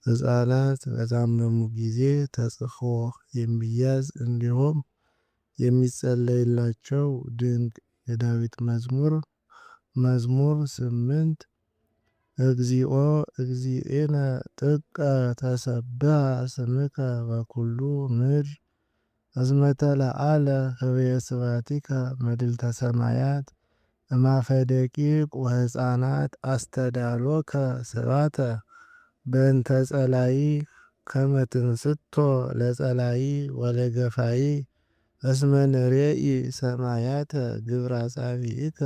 ሕፃናት በታመሙ ጊዜ ተጽፎ የሚያዝ እንዲሁም የሚጸለይላቸው ድንቅ የዳዊት መዝሙር መዝሙር 8 እግዚኦ እግዚእነ ጥቀ ተሰብሐ ስምከ በኩሉ ምድር እስመ ተለዓለ ኅበየ ስብሐቲከ ምድልተ ሰማያት እማፈ ደቂቅ ወሕፃናት አስተዳሎከ ስብሐተ በእንተ ጸላኢ ከመ ትንስቶ ለጸላኢ ወለገፋኢ እስመ ንሬኢ ሰማያተ ግብረ አጻብዕከ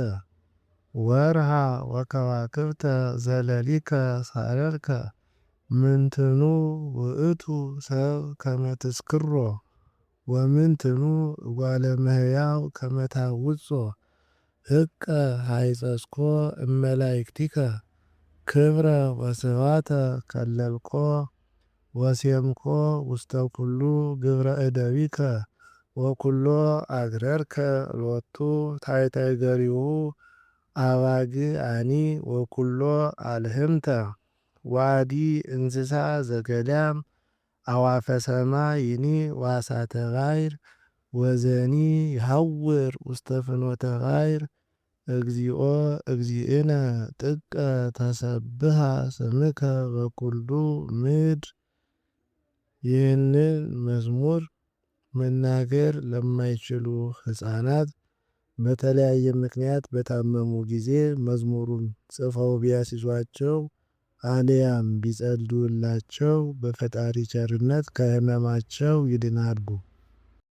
ወርሃ ወከዋክብተ ዘለሊከ ሣረርከ ምንትኑ ውእቱ ሰብ ከመ ትስክሮ ወምንትኑ እጓለ እመሕያው ከመ ታውጾ ህቀ ኀይጸጽኮ እመላእክቲከ ክብረ ወስብሐተ ከለልኮ ወሴምኮ ውስተ ኩሉ ግብረ እደዊከ ወኩሎ አግረርከ ሎቱ ታሕተ እገሪሁ አባግዓኒ ወኩሎ አልህምተ ዋዲ እንስሳ ዘገዳም አዕዋፈ ሰማይኒ ወአሳተ ባሕር ወዘኒ ይሐውር ውስተ ፍኖተ ባሕር እግዚኦ እግዚእነ ጥቀ ተሰብሐ ስምከ በኩሉ ምድር። ይህንን መዝሙር መናገር ለማይችሉ ሕፃናት በተለያየ ምክንያት በታመሙ ጊዜ መዝሙሩን ጽፈው ቢያስይዟቸው አልያም ቢጸልዩላቸው በፈጣሪ ቸርነት ከሕመማቸው ይድናሉ።